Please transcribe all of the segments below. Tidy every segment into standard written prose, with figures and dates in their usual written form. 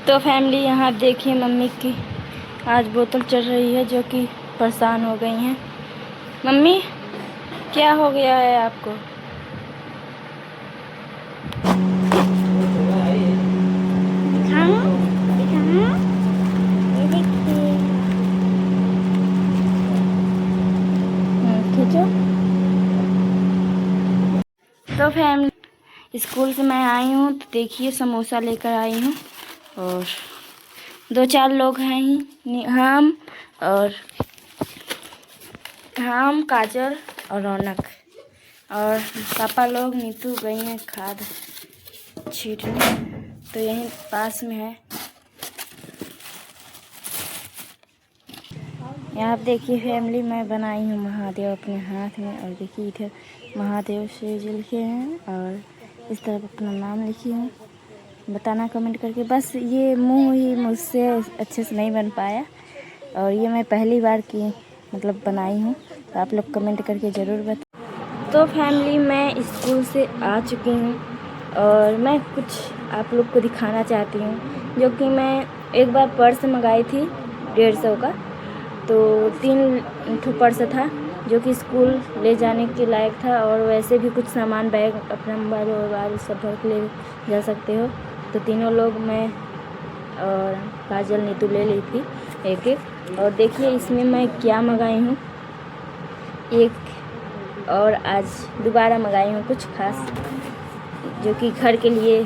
तो फैमिली यहाँ देखिए मम्मी की आज बोतल चढ़ रही है, जो कि परेशान हो गई हैं। मम्मी क्या हो गया है आपको? खींचो। तो फैमिली स्कूल से मैं आई हूँ, तो देखिए समोसा लेकर आई हूँ और 2-4 लोग हैं ही, हम काजल और रौनक, और पापा लोग नीतू गई हैं खाद छीटने, तो यहीं पास में है। यहाँ आप देखिए फैमिली, मैं बनाई हूँ महादेव अपने हाथ में, और देखिए इधर महादेव से जो लिखे हैं और इस तरफ अपना नाम लिखी हूँ। बताना कमेंट करके। बस ये मुंह ही मुझसे अच्छे से नहीं बन पाया, और ये मैं पहली बार की मतलब बनाई हूँ, तो आप लोग कमेंट करके ज़रूर बताएं। तो फैमिली मैं स्कूल से आ चुकी हूँ और मैं कुछ आप लोग को दिखाना चाहती हूँ, जो कि मैं एक बार पर्स मंगाई थी 150 का, तो 3 पर्स था जो कि स्कूल ले जाने के लायक था, और वैसे भी कुछ सामान बैग अपना मोबाइल वोबाइल सब भर के ले जा सकते हो। तो तीनों लोग मैं और काजल नीतू ले ली थी एक एक। और देखिए इसमें मैं क्या मंगाई हूँ, एक और आज दोबारा मंगाई हूँ कुछ खास, जो कि घर के लिए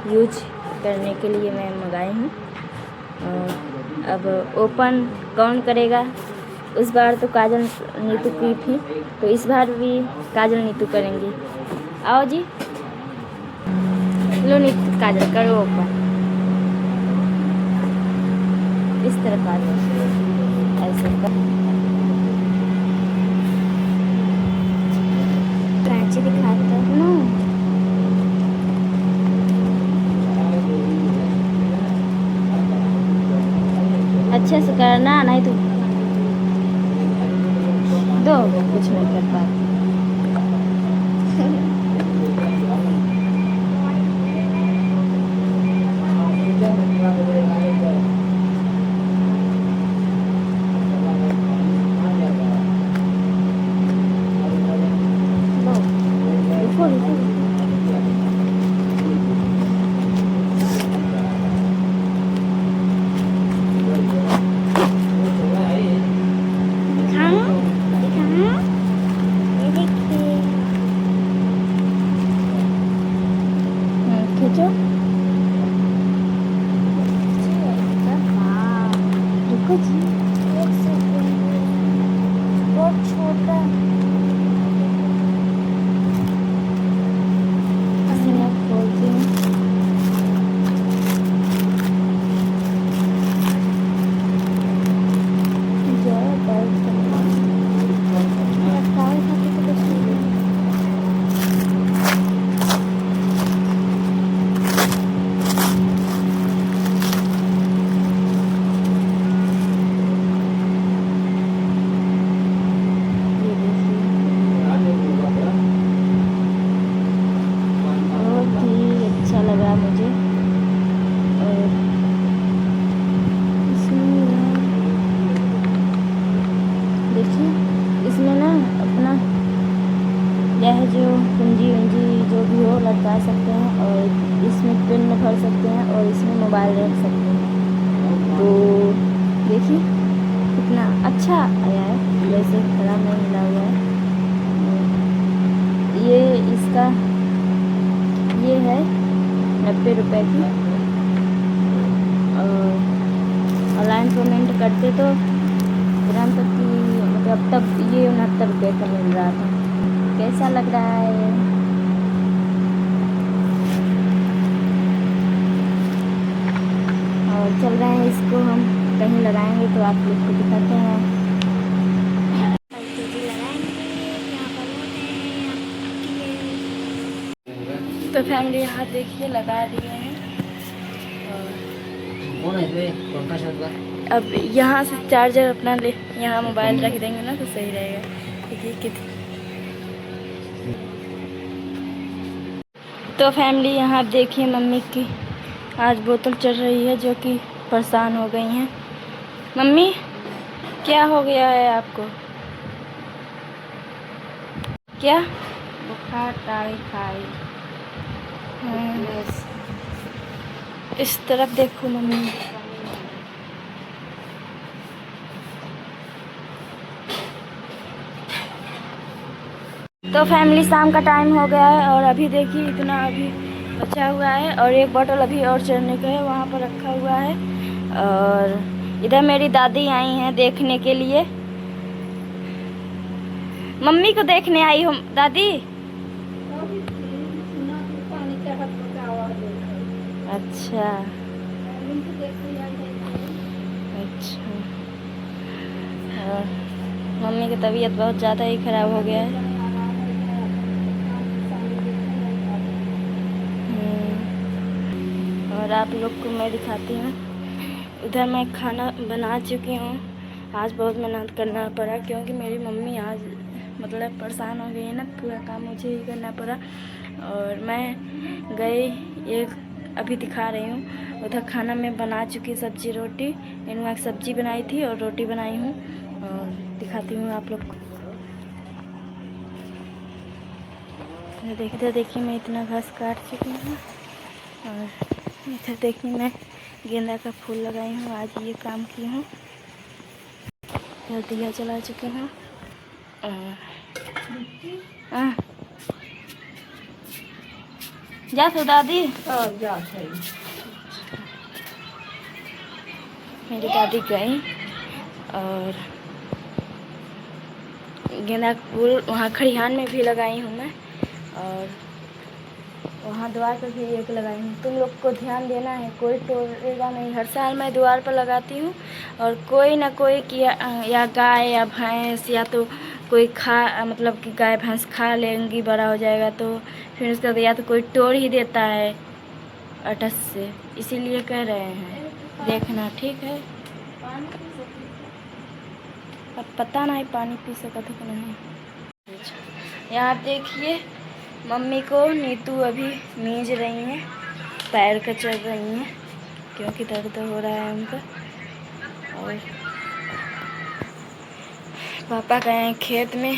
यूज करने के लिए मैं मंगाई हूँ। अब ओपन कौन करेगा? उस बार तो काजल नीतू की थी, तो इस बार भी काजल नीतू करेंगी। आओ जी, लो नीतू काजल करो ओपन। इस तरह काजल ऐसे कांची दिखाता हूँ ना। अच्छे से करना, नहीं तो दो कुछ नहीं कर पाती। खींचो। रुको जी, एक सेकंड, बहुत छोटा मैं खोलती हूँ। इसमें ना अपना यह जो कुंजी उंजी जो भी हो लटका सकते हैं, और इसमें पेन भर सकते हैं, और इसमें मोबाइल रख सकते हैं। तो देखिए कितना अच्छा आया है, वैसे खराब नहीं मिला हुआ है। ये इसका ये है 90 रुपये की, और ऑनलाइन पेमेंट करते तो तुरंत की मतलब तब ये 69 रुपये का मिल रहा था। कैसा लग रहा है? और चल रहे हैं, इसको हम कहीं लगाएंगे तो आप लोग को दिखाते हैं। तो फैमिली यहाँ देखिए लगा दिए हैं, अब यहाँ से चार्जर अपना ले यहाँ मोबाइल रख देंगे ना, तो सही रहेगा। देखिए कितनी। तो फैमिली यहाँ देखिए मम्मी की आज बोतल चढ़ रही है जो कि परेशान हो गई हैं। मम्मी क्या हो गया है आपको? क्या? बुखार, टाइफाइड। इस तरफ देखो मम्मी। तो फैमिली शाम का टाइम हो गया है और अभी देखिए इतना अभी बचा हुआ है और एक बोतल अभी और चढ़ने का है, वहाँ पर रखा हुआ है। और इधर मेरी दादी आई हैं देखने के लिए। मम्मी को देखने आई हूँ दादी। अच्छा अच्छा। और मम्मी की तबीयत बहुत ज़्यादा ही ख़राब हो गया है। और आप लोग को मैं दिखाती हूँ। इधर मैं खाना बना चुकी हूँ। आज बहुत मेहनत करना पड़ा क्योंकि मेरी मम्मी आज मतलब परेशान हो गई है ना, पूरा काम मुझे ही करना पड़ा। और मैं गई एक अभी दिखा रही हूँ। उधर खाना मैं बना चुकी, सब्जी रोटी, इनवा सब्जी बनाई थी और रोटी बनाई हूँ और दिखाती हूँ आप लोग को। देखिए मैं इतना घास काट चुकी हूँ और इधर देखिए मैं गेंदा का फूल लगाई हूँ। आज ये काम की हूँ। दिया जला चुकी हूँ। जा तो दादी। मेरी दादी गई और गेंदा का फूल वहाँ खड़िहान में भी लगाई हूँ मैं और वहाँ द्वार पर भी एक लगाई हूँ। तुम लोग को ध्यान देना है, कोई तोड़ेगा नहीं। हर साल मैं द्वार पर लगाती हूँ और कोई ना कोई या गाय या भैंस या तो कोई मतलब कि गाय भैंस खा लेंगी, बड़ा हो जाएगा तो फिर उसके बाद या तो कोई तोड़ ही देता है अटस से। इसीलिए कह रहे हैं देखना, ठीक है? अब पता नहीं पानी पी सकता कि नहीं। यहाँ देखिए मम्मी को नीतू अभी मींज रही हैं, पैर का चल रही हैं क्योंकि दर्द हो रहा है उनका। और पापा गए हैं खेत में,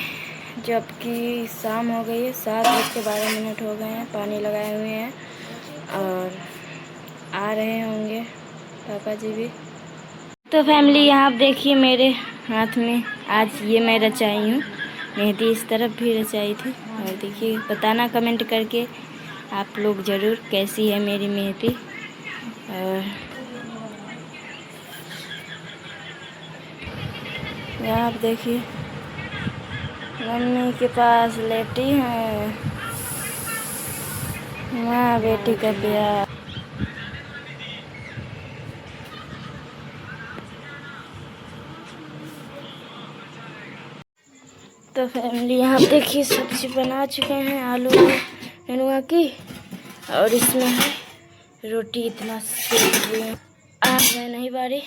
जबकि शाम हो गई है, 7:12 हो गए हैं। पानी लगाए हुए हैं और आ रहे होंगे पापा जी भी। तो फैमिली यहाँ आप देखिए मेरे हाथ में आज ये मैं रचाई हूँ मेहंदी। इस तरफ भी रचाई थी और देखिए बताना कमेंट करके आप लोग ज़रूर कैसी है मेरी मेहंदी। और यहाँ आप देखिए मम्मी के पास लेटी हैं, माँ बेटी का प्यार। तो फैमिली यहाँ देखिए सब्जी बना चुके हैं आलू नेनुआ की और इसमें है रोटी। इतना सेक हुए आज मैं नहीं बारी।